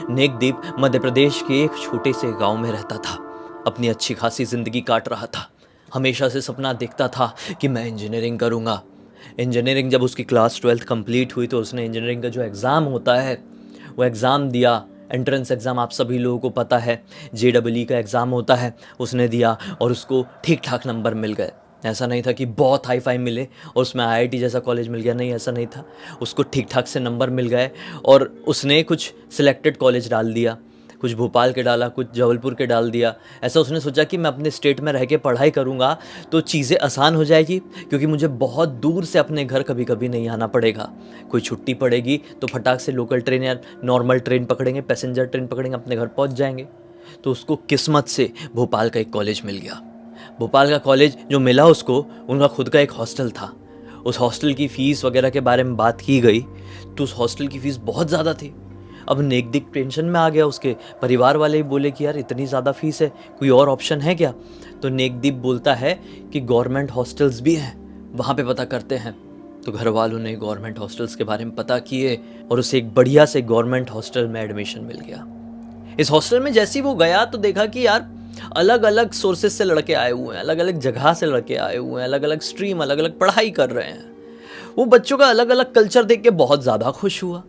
नेकदीप मध्य प्रदेश के एक छोटे से गांव में रहता था। अपनी अच्छी खासी ज़िंदगी काट रहा था। हमेशा से सपना देखता था कि मैं इंजीनियरिंग करूँगा। इंजीनियरिंग जब उसकी क्लास 12th कंप्लीट हुई तो उसने इंजीनियरिंग का जो एग्ज़ाम होता है वो एग्ज़ाम दिया। एंट्रेंस एग्ज़ाम आप सभी लोगों को पता है, JEE का एग्ज़ाम होता है, उसने दिया और उसको ठीक ठाक नंबर मिल गए। ऐसा नहीं था कि बहुत हाई फाई मिले और उसमें IIT जैसा कॉलेज मिल गया, नहीं ऐसा नहीं था। उसको ठीक ठाक से नंबर मिल गए और उसने कुछ सिलेक्टेड कॉलेज डाल दिया, कुछ भोपाल के डाला, कुछ जबलपुर के डाल दिया। ऐसा उसने सोचा कि मैं अपने स्टेट में रह के पढ़ाई करूँगा तो चीज़ें आसान हो जाएगी, क्योंकि मुझे बहुत दूर से अपने घर कभी कभी नहीं आना पड़ेगा। कोई छुट्टी पड़ेगी तो फटाक से लोकल ट्रेन या नॉर्मल ट्रेन पकड़ेंगे, पैसेंजर ट्रेन पकड़ेंगे, अपने घर पहुँच जाएंगे। तो उसको किस्मत से भोपाल का एक कॉलेज मिल गया। भोपाल का कॉलेज जो मिला उसको, उनका खुद का एक हॉस्टल था। उस हॉस्टल की फ़ीस वगैरह के बारे में बात की गई तो उस हॉस्टल की फ़ीस बहुत ज़्यादा थी। अब नेकदीप टेंशन में आ गया। उसके परिवार वाले ही बोले कि यार इतनी ज़्यादा फ़ीस है, कोई और ऑप्शन है क्या? तो नेकदीप बोलता है कि गवर्नमेंट हॉस्टल्स भी हैं, वहाँ पे पता करते हैं। तो घर वालों ने गवर्नमेंट हॉस्टल्स के बारे में पता किए और उसे एक बढ़िया से गवर्नमेंट हॉस्टल में एडमिशन मिल गया। इस हॉस्टल में जैसे ही वो गया तो देखा कि यार अलग अलग सोर्सेज से लड़के आए हुए हैं, अलग अलग जगह से लड़के आए हुए हैं, अलग अलग स्ट्रीम, अलग अलग पढ़ाई कर रहे हैं। वो बच्चों का अलग अलग कल्चर देख के बहुत ज़्यादा खुश हुआ।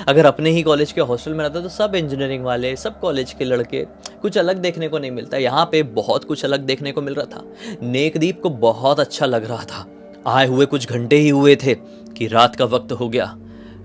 अगर अपने ही कॉलेज के हॉस्टल में रहता तो सब इंजीनियरिंग वाले, सब कॉलेज के लड़के, कुछ अलग देखने को नहीं मिलता। यहाँ पे बहुत कुछ अलग देखने को मिल रहा था। नेकदीप को बहुत अच्छा लग रहा था। आए हुए कुछ घंटे ही हुए थे कि रात का वक्त हो गया।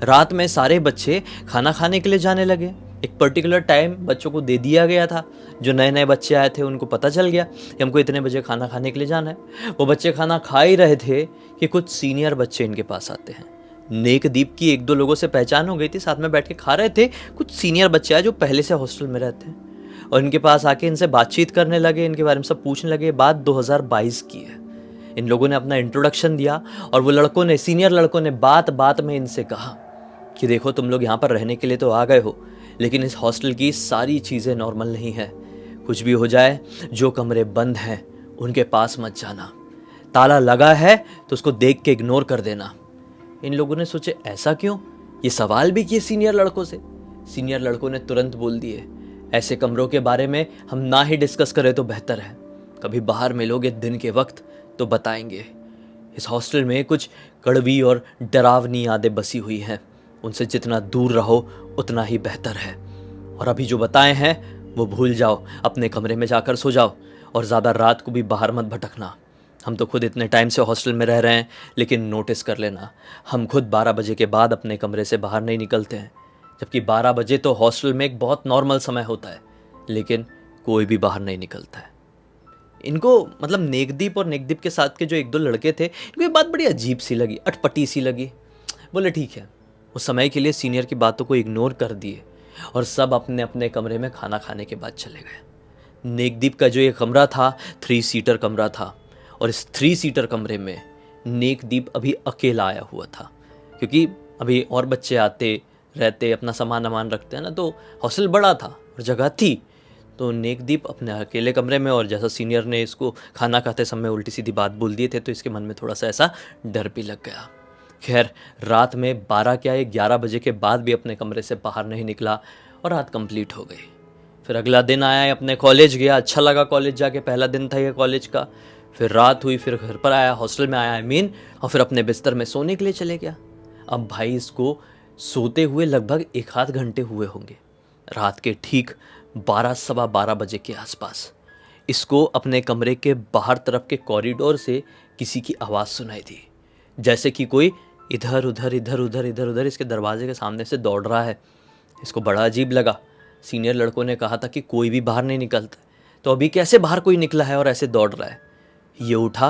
रात में सारे बच्चे खाना खाने के लिए जाने लगे। एक पर्टिकुलर टाइम बच्चों को दे दिया गया था। जो नए नए बच्चे आए थे उनको पता चल गया कि हमको इतने बजे खाना खाने के लिए जाना है। वो बच्चे खाना खा ही रहे थे कि कुछ सीनियर बच्चे इनके पास आते हैं। नेकदीप की एक दो लोगों से पहचान हो गई थी, साथ में बैठ के खा रहे थे। कुछ सीनियर बच्चे आए जो पहले से हॉस्टल में रहते हैं और इनके पास आके इनसे बातचीत करने लगे, इनके बारे में सब पूछने लगे। बात 2022 की है। इन लोगों ने अपना इंट्रोडक्शन दिया और वो लड़कों ने, सीनियर लड़कों ने बात बात में इनसे कहा कि देखो तुम लोग यहाँ पर रहने के लिए तो आ गए हो, लेकिन इस हॉस्टल की सारी चीज़ें नॉर्मल नहीं है। कुछ भी हो जाए, जो कमरे बंद हैं उनके पास मत जाना। ताला लगा है तो उसको देख के इग्नोर कर देना। इन लोगों ने सोचे ऐसा क्यों, ये सवाल भी किए सीनियर लड़कों से। सीनियर लड़कों ने तुरंत बोल दिए ऐसे कमरों के बारे में हम ना ही डिस्कस करें तो बेहतर है। कभी बाहर मिलोगे दिन के वक्त तो बताएंगे। इस हॉस्टल में कुछ कड़वी और डरावनी यादें बसी हुई हैं, उनसे जितना दूर रहो उतना ही बेहतर है। और अभी जो बताए हैं वो भूल जाओ, अपने कमरे में जाकर सो जाओ और ज़्यादा रात को भी बाहर मत भटकना। हम तो खुद इतने टाइम से हॉस्टल में रह रहे हैं, लेकिन नोटिस कर लेना, हम खुद 12 बजे के बाद अपने कमरे से बाहर नहीं निकलते हैं। जबकि 12 बजे तो हॉस्टल में एक बहुत नॉर्मल समय होता है, लेकिन कोई भी बाहर नहीं निकलता है। इनको मतलब नेकदीप और नेकदीप के साथ के जो एक दो लड़के थे, इनको ये बात बड़ी अजीब सी लगी, अटपटी सी लगी। बोले ठीक है, उस समय के लिए सीनियर की बातों को इग्नोर कर दिए और सब अपने अपने कमरे में खाना खाने के बाद चले गए। नेकदीप का जो ये कमरा था 3 सीटर कमरा था और इस 3 सीटर कमरे में नेकदीप अभी अकेला आया हुआ था, क्योंकि अभी और बच्चे आते रहते, अपना सामान वामान रखते हैं ना, तो हॉस्टल बड़ा था और जगह थी। तो नेकदीप अपने अकेले कमरे में, और जैसा सीनियर ने इसको खाना खाते समय उल्टी सीधी बात बोल दिए थे तो इसके मन में थोड़ा सा ऐसा डर भी लग गया। खैर रात में 12 क्या 11 बजे के बाद भी अपने कमरे से बाहर नहीं निकला और रात कंप्लीट हो गई। फिर अगला दिन आया, अपने कॉलेज गया, अच्छा लगा कॉलेज जाके, पहला दिन था ये कॉलेज का। फिर रात हुई, फिर घर पर आया, हॉस्टल में आया और फिर अपने बिस्तर में सोने के लिए चले गया। अब भाई इसको सोते हुए लगभग 1 आध घंटे हुए होंगे। रात के ठीक 12 सवा 12 बजे के आसपास इसको अपने कमरे के बाहर तरफ के कॉरिडोर से किसी की आवाज़ सुनाई दी, जैसे कि कोई इधर उधर इधर उधर इधर उधर इसके दरवाजे के सामने से दौड़ रहा है। इसको बड़ा अजीब लगा। सीनियर लड़कों ने कहा था कि कोई भी बाहर नहीं निकलता, तो अभी कैसे बाहर कोई निकला है और ऐसे दौड़ रहा है। ये उठा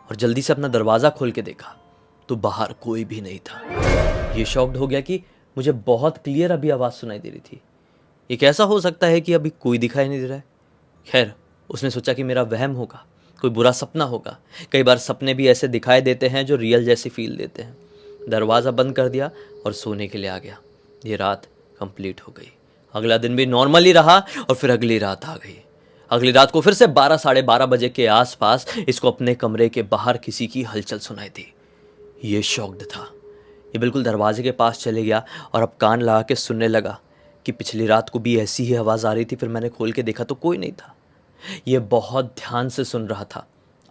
और जल्दी से अपना दरवाज़ा खोल के देखा तो बाहर कोई भी नहीं था। ये शॉक्ड हो गया कि मुझे बहुत क्लियर अभी आवाज़ सुनाई दे रही थी, ये कैसा हो सकता है कि अभी कोई दिखाई नहीं दे रहा है। खैर उसने सोचा कि मेरा वहम होगा, कोई बुरा सपना होगा। कई बार सपने भी ऐसे दिखाई देते हैं जो रियल जैसी फील देते हैं। दरवाज़ा बंद कर दिया और सोने के लिए आ गया। ये रात कंप्लीट हो गई। अगला दिन भी नॉर्मल ही रहा और फिर अगली रात आ गई। अगली रात को फिर से 12 साढ़े 12 बजे के आसपास इसको अपने कमरे के बाहर किसी की हलचल सुनाई दी। ये शॉक्ड था। ये बिल्कुल दरवाजे के पास चले गया और अब कान लगा के सुनने लगा कि पिछली रात को भी ऐसी ही आवाज़ आ रही थी, फिर मैंने खोल के देखा तो कोई नहीं था। ये बहुत ध्यान से सुन रहा था।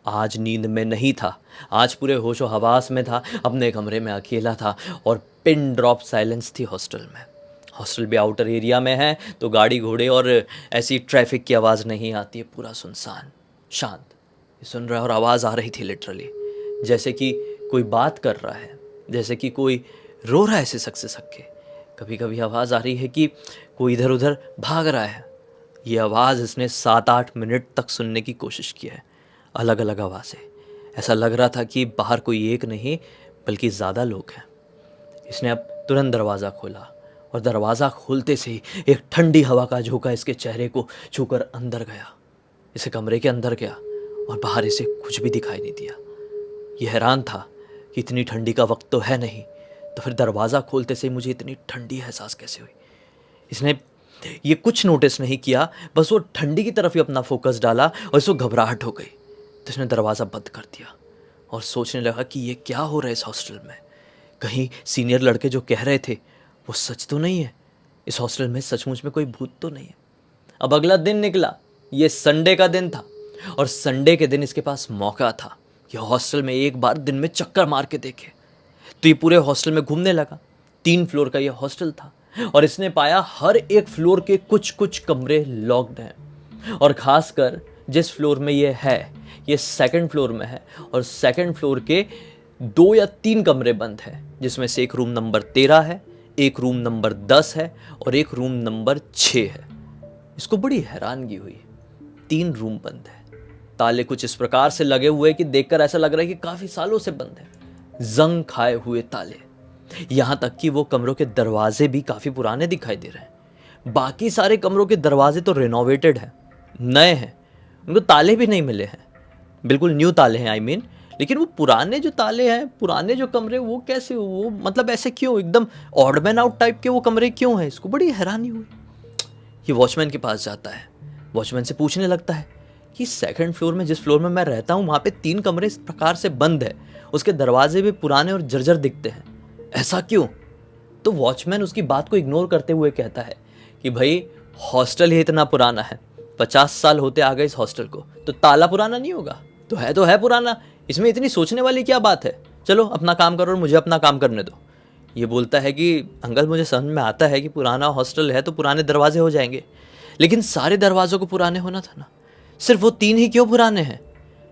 आज नींद में नहीं था, आज पूरे होशो हवास में था, अपने कमरे में अकेला था और पिन ड्रॉप साइलेंस थी हॉस्टल में। हॉस्टल भी आउटर एरिया में है तो गाड़ी घोड़े और ऐसी ट्रैफिक की आवाज़ नहीं आती है, पूरा सुनसान शांत। सुन रहा है और आवाज़ आ रही थी लिटरली, जैसे कि कोई बात कर रहा है, जैसे कि कोई रो रहा है सिसक सिसक के। कभी कभी आवाज़ आ रही है कि कोई इधर उधर भाग रहा है। ये आवाज़ इसने 7-8 मिनट तक सुनने की कोशिश की है, अलग अलग आवाज़ें। ऐसा लग रहा था कि बाहर कोई एक नहीं बल्कि ज़्यादा लोग हैं। इसने अब तुरंत दरवाज़ा खोला और दरवाज़ा खोलते से ही एक ठंडी हवा का झोंका इसके चेहरे को छूकर अंदर गया। इसे कमरे के अंदर गया और बाहर इसे कुछ भी दिखाई नहीं दिया। ये हैरान था कि इतनी ठंडी का वक्त तो है नहीं, तो फिर दरवाज़ा खोलते से मुझे इतनी ठंडी एहसास कैसे हुई। इसने ये कुछ नोटिस नहीं किया, बस वो ठंडी की तरफ ही अपना फोकस डाला और इसको घबराहट हो गई। तो इसने दरवाज़ा बंद कर दिया और सोचने लगा कि ये क्या हो रहा है इस हॉस्टल में। कहीं सीनियर लड़के जो कह रहे थे वो सच तो नहीं है, इस हॉस्टल में सचमुच में कोई भूत तो नहीं है। अब अगला दिन निकला, ये संडे का दिन था और संडे के दिन इसके पास मौका था कि हॉस्टल में एक बार दिन में चक्कर मार के देखे। तो ये पूरे हॉस्टल में घूमने लगा। 3 फ्लोर का ये हॉस्टल था और इसने पाया हर एक फ्लोर के कुछ कुछ कमरे लॉक्ड हैं, और ख़ासकर जिस फ्लोर में ये है, ये 2nd फ्लोर में है और 2nd फ्लोर के 2 या 3 कमरे बंद हैं, जिसमें से एक रूम नंबर 13 है, एक रूम नंबर 10 है और एक रूम नंबर 6 है। इसको बड़ी हैरानगी हुई, 3 रूम बंद है, ताले कुछ इस प्रकार से लगे हुए कि देखकर ऐसा लग रहा है कि काफ़ी सालों से बंद है, जंग खाए हुए ताले। यहाँ तक कि वो कमरों के दरवाजे भी काफ़ी पुराने दिखाई दे रहे हैं। बाकी सारे कमरों के दरवाजे तो रेनोवेटेड हैं, नए हैं, उनको ताले भी नहीं मिले हैं, बिल्कुल न्यू ताले हैं आई मीन। लेकिन वो पुराने जो ताले हैं, पुराने जो कमरे, वो कैसे, वो मतलब ऐसे क्यों, एकदम ऑड मैन आउट टाइप के वो कमरे क्यों हैं। इसको बड़ी हैरानी हुई। ये वॉचमैन के पास जाता है, वॉचमैन से पूछने लगता है कि 2nd फ्लोर में, जिस फ्लोर में मैं रहता हूँ, वहाँ पे 3 कमरे इस प्रकार से बंद है, उसके दरवाजे भी पुराने और जर्जर दिखते हैं, ऐसा क्यों। तो वॉचमैन उसकी बात को इग्नोर करते हुए कहता है कि भाई हॉस्टल ही इतना पुराना है, 50 साल होते आ गए इस हॉस्टल को, तो ताला पुराना नहीं होगा। तो है पुराना, इसमें इतनी सोचने वाली क्या बात है, चलो अपना काम करो और मुझे अपना काम करने दो। ये बोलता है कि अंकल मुझे समझ में आता है कि पुराना हॉस्टल है तो पुराने दरवाजे हो जाएंगे, लेकिन सारे दरवाज़ों को पुराने होना था ना, सिर्फ वो 3 ही क्यों पुराने हैं।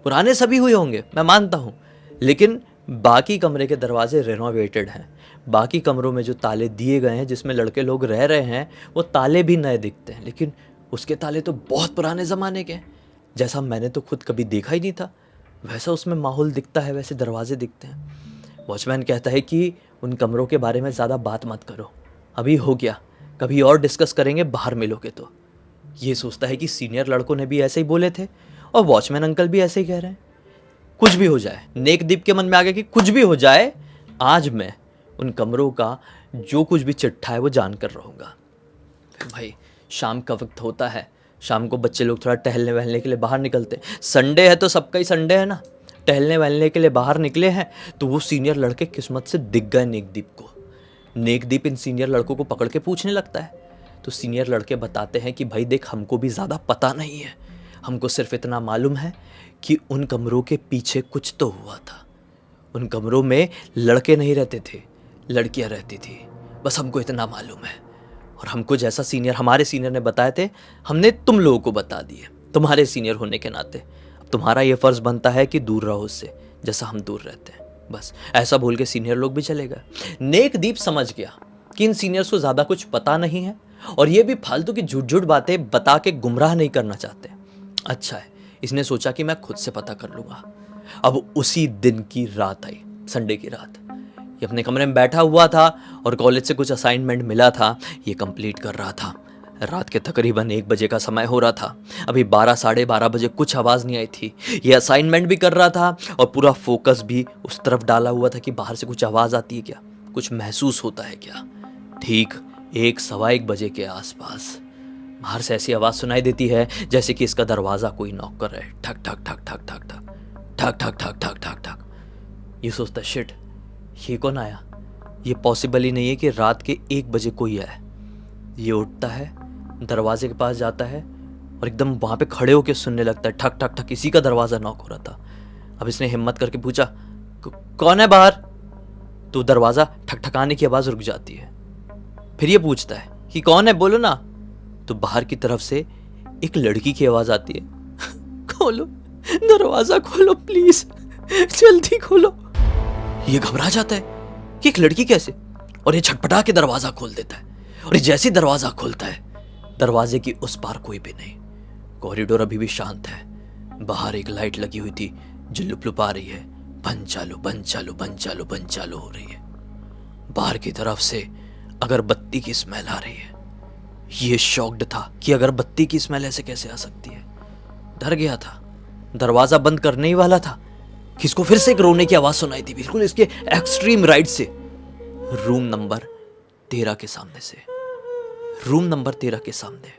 पुराने सभी हुए होंगे, मैं मानता हूँ, लेकिन बाकी कमरे के दरवाजे रेनोवेटेड हैं। बाकी कमरों में जो ताले दिए गए हैं, जिसमें लड़के लोग रह रहे हैं, वो ताले भी नए दिखते हैं, लेकिन उसके ताले तो बहुत पुराने ज़माने के हैं, जैसा मैंने तो खुद कभी देखा ही नहीं था। वैसा उसमें माहौल दिखता है, वैसे दरवाजे दिखते हैं। वॉचमैन कहता है कि उन कमरों के बारे में ज़्यादा बात मत करो, अभी हो गया, कभी और डिस्कस करेंगे, बाहर मिलोगे तो। ये सोचता है कि सीनियर लड़कों ने भी ऐसे ही बोले थे और वॉचमैन अंकल भी ऐसे ही कह रहे हैं। कुछ भी हो जाए, नेकदीप के मन में आ गया कि कुछ भी हो जाए, आज मैं उन कमरों का जो कुछ भी चिट्ठा है वो जान कर रहूँगा। फिर भाई शाम का वक्त होता है, शाम को बच्चे लोग थोड़ा टहलने वहलने के लिए बाहर निकलते हैं। संडे है तो सबका ही संडे है ना, टहलने वहलने के लिए बाहर निकले हैं तो वो सीनियर लड़के किस्मत से दिख गए नेकदीप को। नेकदीप इन सीनियर लड़कों को पकड़ के पूछने लगता है, तो सीनियर लड़के बताते हैं कि भाई देख, हमको भी ज़्यादा पता नहीं है, हमको सिर्फ इतना मालूम है कि उन कमरों के पीछे कुछ तो हुआ था। उन कमरों में लड़के नहीं रहते थे, लड़कियां रहती थी, बस हमको इतना मालूम है। और हमको जैसा सीनियर, हमारे सीनियर ने बताए थे, हमने तुम लोगों को बता दिए, तुम्हारे सीनियर होने के नाते। अब तुम्हारा ये फ़र्ज़ बनता है कि दूर रहो उससे, जैसा हम दूर रहते हैं। बस ऐसा बोल के सीनियर लोग भी चले गए। नेकदीप समझ गया कि इन सीनियर्स को ज़्यादा कुछ पता नहीं है और ये भी फालतू की झूठ झूठ बातें बता के गुमराह नहीं करना चाहते। अच्छा है, इसने सोचा कि मैं खुद से पता कर लूँगा। अब उसी दिन की रात आई, संडे की रात। ये अपने कमरे में बैठा हुआ था और कॉलेज से कुछ असाइनमेंट मिला था, ये कंप्लीट कर रहा था। रात के तकरीबन 1 बजे का समय हो रहा था। अभी 12 साढ़े 12 बजे कुछ आवाज़ नहीं आई थी। ये असाइनमेंट भी कर रहा था और पूरा फोकस भी उस तरफ डाला हुआ था कि बाहर से कुछ आवाज़ आती है क्या, कुछ महसूस होता है क्या। ठीक 1 सवा 1 बजे के आसपास बाहर से ऐसी आवाज़ सुनाई देती है जैसे कि इसका दरवाज़ा कोई नॉक कर रहा है, ठक ठक ठक ठक ठक ठक ठक ठक ठक ठक ठक ठक। ये सोचता शिट, ये कौन आया, ये पॉसिबल ही नहीं है कि रात के 1 बजे कोई आए। ये उठता है, दरवाजे के पास जाता है और एकदम वहाँ पे खड़े होकर सुनने लगता है। ठक ठक ठक इसी का दरवाज़ा नॉक हो रहा था। अब इसने हिम्मत करके पूछा, कौन है बाहर?" तो दरवाज़ा ठकठकाने की आवाज़ रुक जाती है। फिर ये पूछता है कि कौन है, बोलो ना। तो बाहर की तरफ से एक लड़की की आवाज़ आती है, खोलो, दरवाज़ा खोलो प्लीज़, जल्दी खोलो। ये घबरा जाता है कि एक लड़की कैसे, और ये छटपटा के दरवाज़ा खोल देता है। और ये जैसे दरवाज़ा खोलता है, दरवाजे की उस पार कोई भी नहीं। कॉरिडोर अभी भी शांत है। बाहर एक लाइट लगी हुई थी जो लुप आ रही है, बंद चालू बंद चालू बंद चालू बंद चालू हो रही है। बाहर की तरफ से अगरबत्ती की स्मेल आ रही है। ये शॉक्ड था कि अगरबत्ती की स्मेल ऐसे कैसे आ सकती है। डर गया था, दरवाजा बंद करने ही वाला था कि इसको फिर से एक रोने की आवाज सुनाई थी, बिल्कुल इसके एक्सट्रीम राइट से, रूम नंबर 13 के सामने से। रूम नंबर 13 के सामने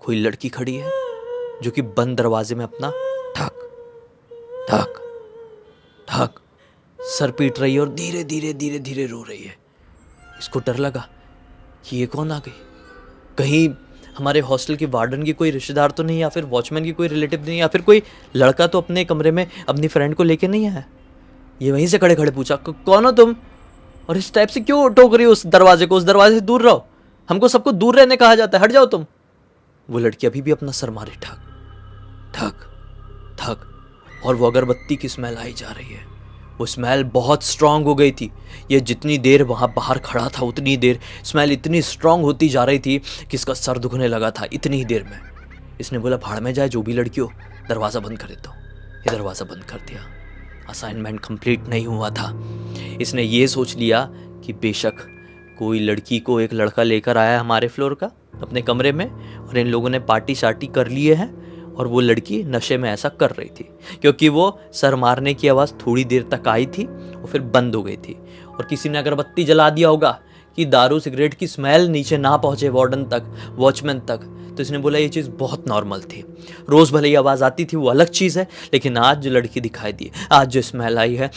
कोई लड़की खड़ी है जो कि बंद दरवाजे में अपना ठक ठक ठक सर पीट रही है और धीरे धीरे धीरे धीरे रो रही है। इसको डर लगा कि ये कौन आ गई, कहीं हमारे हॉस्टल की वार्डन की कोई रिश्तेदार तो नहीं, या फिर वॉचमैन की कोई रिलेटिव नहीं, या फिर कोई लड़का तो अपने कमरे में अपनी फ्रेंड को लेके नहीं आया। ये वहीं से खड़े खड़े पूछा, कौन हो तुम, और इस टाइप से क्यों टोक रही हो उस दरवाजे को, उस दरवाजे से दूर रहो, हमको सबको दूर रहने कहा जाता है, हट जाओ तुम। वो लड़की अभी भी अपना सर मारे ठक ठक ठक, और वो अगरबत्ती की स्मेल आई जा रही है। वो स्मेल बहुत स्ट्रांग हो गई थी। ये जितनी देर वहाँ बाहर खड़ा था उतनी देर स्मेल इतनी स्ट्रांग होती जा रही थी कि इसका सर दुखने लगा था इतनी ही देर में। इसने बोला, भाड़ में जाए जो भी लड़की हो, दरवाज़ा बंद कर देता हूँ। ये दरवाज़ा बंद कर दिया। असाइनमेंट कंप्लीट नहीं हुआ था। इसने ये सोच लिया कि बेशक कोई लड़की को एक लड़का लेकर आया हमारे फ्लोर का अपने कमरे में, और इन लोगों ने पार्टी शार्टी कर लिए हैं, और वो लड़की नशे में ऐसा कर रही थी क्योंकि वो सर मारने की आवाज़ थोड़ी देर तक आई थी और फिर बंद हो गई थी, और किसी ने अगरबत्ती जला दिया होगा कि दारू सिगरेट की स्मेल नीचे ना पहुंचे वार्डन तक, वॉचमैन तक। तो इसने बोला ये चीज़ बहुत नॉर्मल थी, रोज़ भले ही आवाज़ आती थी वो अलग चीज़ है, लेकिन आज जो लड़की दिखाई दी, आज जो स्मेल आई है,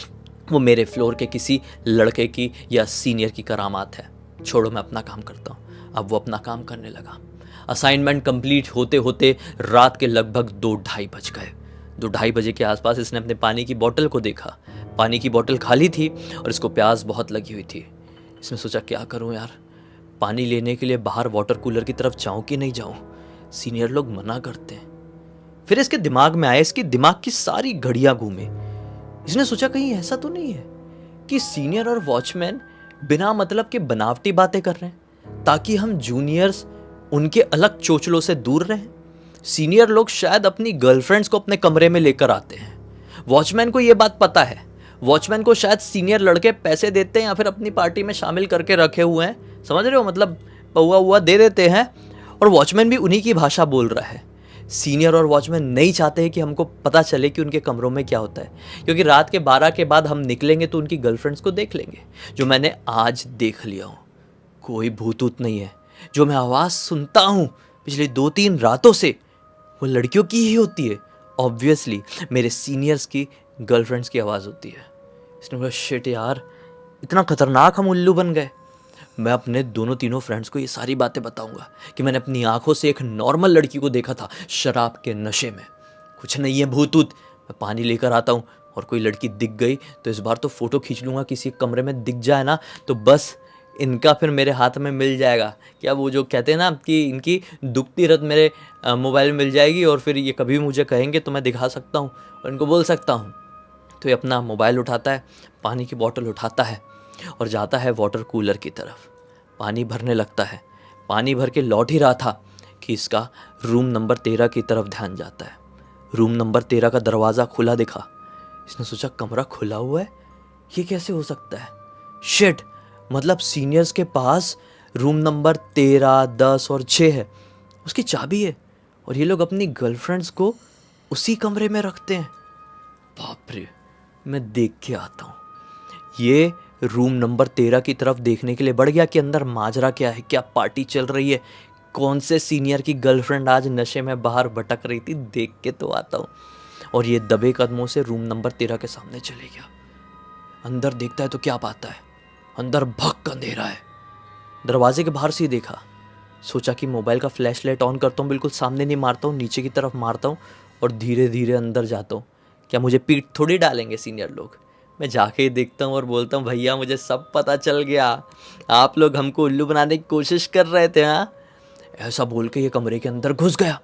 वो मेरे फ्लोर के किसी लड़के की या सीनियर की करामात है। छोड़ो, मैं अपना काम करता हूँ। अब वो अपना काम करने लगा। असाइनमेंट कंप्लीट होते होते रात के लगभग 2-2:30 बज गए। 2-2:30 बजे के आसपास इसने अपने पानी की बोतल को देखा। पानी की बोतल खाली थी और इसको प्यास बहुत लगी हुई थी। इसने सोचा, क्या करूं यार, पानी लेने के लिए बाहर वाटर कूलर की तरफ जाऊं कि नहीं जाऊं, सीनियर लोग मना करते हैं। फिर इसके दिमाग में आया, इसकी दिमाग की सारी घड़ियां घूमे। इसने सोचा, कहीं ऐसा तो नहीं है कि सीनियर और वॉचमैन बिना मतलब के बनावटी बातें कर रहे हैं ताकि हम जूनियर्स उनके अलग चोचलों से दूर रहें। सीनियर लोग शायद अपनी गर्लफ्रेंड्स को अपने कमरे में लेकर आते हैं। वॉचमैन को यह बात पता है। वॉचमैन को शायद सीनियर लड़के पैसे देते हैं या फिर अपनी पार्टी में शामिल करके रखे हुए हैं, समझ रहे हो, मतलब पौआ हुआ दे देते हैं, और वॉचमैन भी उन्हीं की भाषा बोल रहा है। सीनियर और वॉचमैन नहीं चाहते हैं कि हमको पता चले कि उनके कमरों में क्या होता है, क्योंकि रात के 12 के बाद हम निकलेंगे तो उनकी गर्लफ्रेंड्स को देख लेंगे, जो मैंने आज देख लिया हूँ। कोई भूतूत नहीं है, जो मैं आवाज़ सुनता हूँ पिछले 2-3 रातों से वो लड़कियों की ही होती है। ऑब्वियसली मेरे सीनियर्स की गर्लफ्रेंड्स की आवाज़ होती है। इसने बोला, शिट यार, इतना खतरनाक हम उल्लू बन गए। मैं अपने तीनों फ्रेंड्स को ये सारी बातें बताऊंगा कि मैंने अपनी आंखों से एक नॉर्मल लड़की को देखा था शराब के नशे में। कुछ नहीं है भूतूत, मैं पानी लेकर आता हूँ, और कोई लड़की दिख गई तो इस बार तो फ़ोटो खींच लूँगा, किसी कमरे में दिख जाए ना तो बस इनका फिर मेरे हाथ में मिल जाएगा। क्या वो जो कहते हैं ना कि इनकी दुखती रत मेरे मोबाइल में मिल जाएगी, और फिर ये कभी भी मुझे कहेंगे तो मैं दिखा सकता हूँ और इनको बोल सकता हूँ। तो ये अपना मोबाइल उठाता है, पानी की बोतल उठाता है और जाता है वाटर कूलर की तरफ। पानी भरने लगता है। पानी भर के लौट ही रहा था कि इसका रूम नंबर 13 की तरफ ध्यान जाता है। रूम नंबर 13 का दरवाज़ा खुला दिखा। इसने सोचा, कमरा खुला हुआ है, ये कैसे हो सकता है? शिट, मतलब सीनियर्स के पास रूम नंबर 13, 10 और 6 है, उसकी चाबी है, और ये लोग अपनी गर्लफ्रेंड्स को उसी कमरे में रखते हैं। बाप रे, मैं देख के आता हूँ। ये रूम नंबर 13 की तरफ देखने के लिए बढ़ गया कि अंदर माजरा क्या है, क्या पार्टी चल रही है, कौन से सीनियर की गर्लफ्रेंड आज नशे में बाहर भटक रही थी, देख के तो आता हूँ। और ये दबे कदमों से रूम नंबर 13 के सामने चले गया। अंदर देखता है तो क्या पाता है, अंदर भक्क अंधेरा है। दरवाजे के बाहर से ही देखा सोचा कि मोबाइल का फ्लैश लाइट ऑन करता हूँ, बिल्कुल सामने नहीं मारता हूँ, नीचे की तरफ मारता हूँ और धीरे धीरे अंदर जाता हूँ। क्या मुझे पीठ थोड़ी डालेंगे सीनियर लोग। मैं जाके ही देखता हूँ और बोलता हूँ, भैया मुझे सब पता चल गया, आप लोग हमको उल्लू बनाने की कोशिश कर रहे थे। हाँ, ऐसा बोल के ये कमरे के अंदर घुस गया।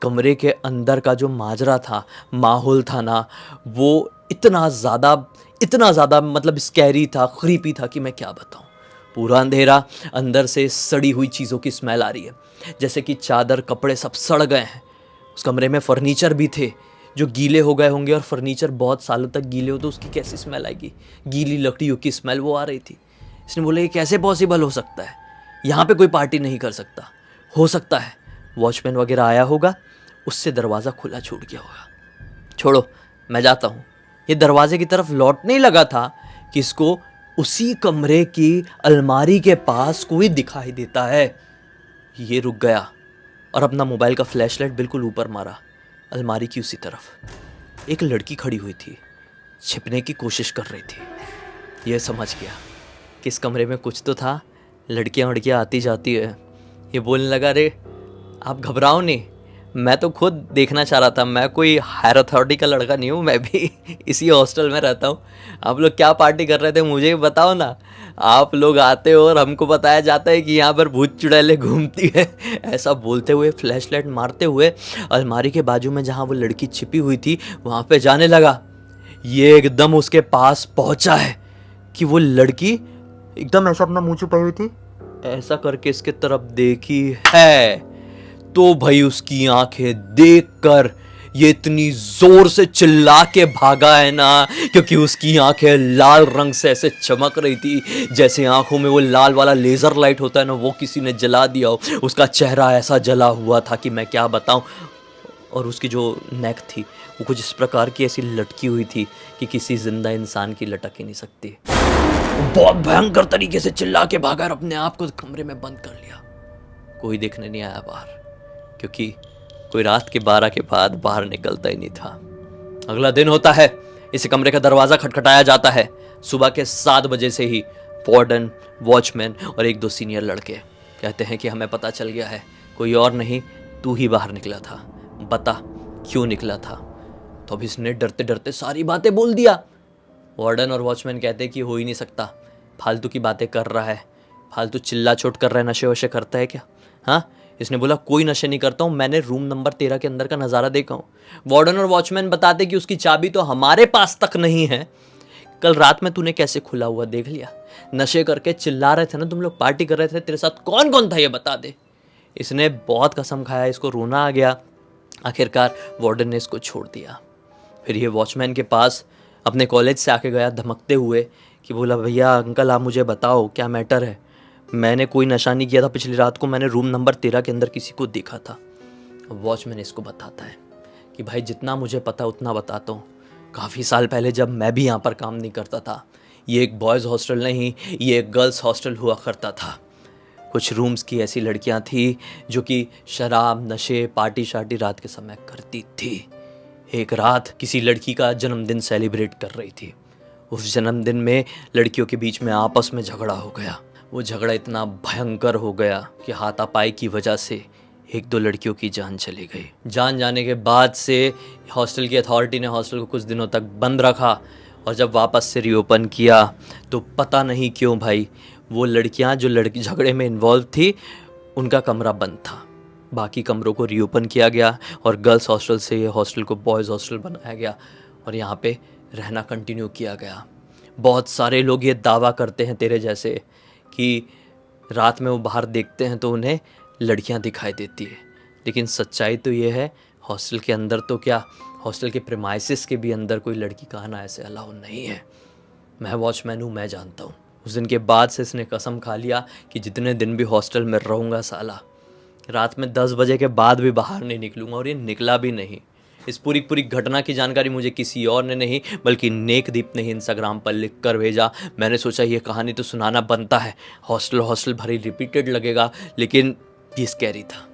कमरे के अंदर का जो माजरा था, माहौल था ना, वो इतना ज़्यादा मतलब स्कैरी था, क्रीपी था कि मैं क्या बताऊँ। पूरा अंधेरा, अंदर से सड़ी हुई चीज़ों की स्मेल आ रही है, जैसे कि चादर कपड़े सब सड़ गए हैं। उस कमरे में फर्नीचर भी थे जो गीले हो गए होंगे, और फर्नीचर बहुत सालों तक गीले हो तो उसकी कैसी स्मेल आएगी, गीली लकड़ियों की स्मेल वो आ रही थी। इसने बोला ये कैसे पॉसिबल हो सकता है, यहाँ पे कोई पार्टी नहीं कर सकता, हो सकता है वॉचमैन वगैरह आया होगा, उससे दरवाज़ा खुला छूट गया होगा। छोड़ो, मैं जाता हूँ। ये दरवाजे की तरफ लौटने लगा था कि इसको उसी कमरे की अलमारी के पास कोई दिखाई देता है। ये रुक गया और अपना मोबाइल का फ्लैशलाइट बिल्कुल ऊपर मारा, अलमारी की उसी तरफ। एक लड़की खड़ी हुई थी, छिपने की कोशिश कर रही थी। यह समझ गया कि इस कमरे में कुछ तो था, लड़कियां वड़कियां आती जाती है। ये बोलने लगा, अरे आप घबराओ नहीं, मैं तो खुद देखना चाह रहा था, मैं कोई हायर अथॉरिटी का लड़का नहीं हूँ, मैं भी इसी हॉस्टल में रहता हूँ। आप लोग क्या पार्टी कर रहे थे मुझे भी बताओ ना। आप लोग आते हो और हमको बताया जाता है कि यहाँ पर भूत चुड़ैलें घूमती है। ऐसा बोलते हुए फ्लैशलाइट मारते हुए अलमारी के बाजू में जहाँ वो लड़की छिपी हुई थी वहाँ पे जाने लगा। ये एकदम उसके पास पहुँचा है कि वो लड़की एकदम ऐसा अपना मुँह छुपाई हुई थी, ऐसा करके इसके तरफ देखी है। तो भाई उसकी आंखें देखकर ये इतनी जोर से चिल्ला के भागा है ना, क्योंकि उसकी आंखें लाल रंग से ऐसे चमक रही थी जैसे आंखों में वो लाल वाला लेजर लाइट होता है ना, वो किसी ने जला दिया हो। उसका चेहरा ऐसा जला हुआ था कि मैं क्या बताऊं। और उसकी जो नेक थी वो कुछ इस प्रकार की ऐसी लटकी हुई थी कि किसी जिंदा इंसान की लटक ही नहीं सकती। बहुत भयंकर तरीके से चिल्ला के भागा और अपने आप को कमरे में बंद कर लिया। कोई देखने नहीं आया बाहर, क्योंकि कोई रात के 12 के बाद बाहर निकलता ही नहीं था। अगला दिन होता है, इस कमरे का दरवाज़ा खटखटाया जाता है। सुबह के 7 बजे से ही वार्डन, वॉचमैन और एक दो सीनियर लड़के कहते हैं कि हमें पता चल गया है, कोई और नहीं तू ही बाहर निकला था, बता क्यों निकला था। तो अब इसने डरते डरते सारी बातें बोल दिया। वार्डन और वॉचमैन कहते हैं कि हो ही नहीं सकता, फालतू की बातें कर रहा है, फालतू चिल्ला चोट कर रहा है, नशे वशे करता है क्या। हाँ, इसने बोला कोई नशे नहीं करता हूँ, मैंने रूम नंबर 13 के अंदर का नज़ारा देखा हूँ। वार्डन और वॉचमैन बताते कि उसकी चाबी तो हमारे पास तक नहीं है, कल रात में तूने कैसे खुला हुआ देख लिया, नशे करके चिल्ला रहे थे ना तुम लोग, पार्टी कर रहे थे, तेरे साथ कौन कौन था ये बता दे। इसने बहुत कसम खाया, इसको रोना आ गया। आखिरकार वार्डन ने इसको छोड़ दिया। फिर ये वॉचमैन के पास अपने कॉलेज से आके गया धमकते हुए कि बोला, भैया अंकल आप मुझे बताओ क्या मैटर है, मैंने कोई नशा नहीं किया था, पिछली रात को मैंने रूम नंबर 13 के अंदर किसी को देखा था। वॉचमैन इसको बताता है कि भाई जितना मुझे पता उतना बताता हूँ। काफ़ी साल पहले जब मैं भी यहाँ पर काम नहीं करता था, ये एक बॉयज़ हॉस्टल नहीं, ये एक गर्ल्स हॉस्टल हुआ करता था। कुछ रूम्स की ऐसी लड़कियाँ थी जो कि शराब नशे पार्टी शार्टी रात के समय करती थी। एक रात किसी लड़की का जन्मदिन सेलिब्रेट कर रही थी। उस जन्मदिन में लड़कियों के बीच में आपस में झगड़ा हो गया। वो झगड़ा इतना भयंकर हो गया कि हाथापाई की वजह से एक दो लड़कियों की जान चली गई। जान जाने के बाद से हॉस्टल की अथॉरिटी ने हॉस्टल को कुछ दिनों तक बंद रखा, और जब वापस से रीओपन किया तो पता नहीं क्यों भाई वो लड़कियां जो लड़की झगड़े में इन्वॉल्व थी उनका कमरा बंद था। बाकी कमरों को रीओपन किया गया और गर्ल्स हॉस्टल से ये हॉस्टल को बॉयज़ हॉस्टल बनाया गया और यहाँ पे रहना कंटिन्यू किया गया। बहुत सारे लोग ये दावा करते हैं तेरे जैसे कि रात में वो बाहर देखते हैं तो उन्हें लड़कियां दिखाई देती है, लेकिन सच्चाई तो ये है हॉस्टल के अंदर तो क्या, हॉस्टल के प्रीमाइसेस के भी अंदर कोई लड़की का आना ऐसे अलाउ नहीं है। मैं वॉचमैन हूँ, मैं जानता हूँ। उस दिन के बाद से इसने कसम खा लिया कि जितने दिन भी हॉस्टल में रहूँगा साला, रात में 10 बजे के बाद भी बाहर नहीं निकलूँगा, और ये निकला भी नहीं। इस पूरी घटना की जानकारी मुझे किसी और ने नहीं बल्कि नेकदीप ने ही इंस्टाग्राम पर लिख कर भेजा। मैंने सोचा ये कहानी तो सुनाना बनता है, हॉस्टल भरी रिपीटेड लगेगा, लेकिन ये स्कैरी था,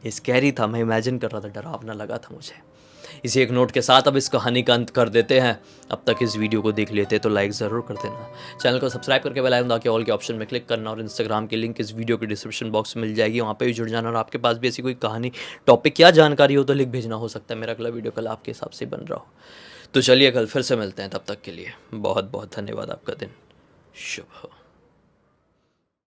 ये स्कैरी था। मैं इमेजिन कर रहा था, डरावना लगा था मुझे। इसी एक नोट के साथ अब इस कहानी का अंत कर देते हैं। अब तक इस वीडियो को देख लेते तो लाइक ज़रूर कर देना, चैनल को सब्सक्राइब करके बेल आइकन दबा के ऑल के ऑप्शन में क्लिक करना, और इंस्टाग्राम की लिंक इस वीडियो के डिस्क्रिप्शन बॉक्स में मिल जाएगी, वहाँ पे भी जुड़ जाना। और आपके पास भी ऐसी कोई कहानी, टॉपिक या जानकारी हो तो लिख भेजना, हो सकता है मेरा अगला वीडियो कल आपके हिसाब से बन रहा हो। तो चलिए कल फिर से मिलते हैं, तब तक के लिए बहुत बहुत धन्यवाद। आपका दिन शुभ हो।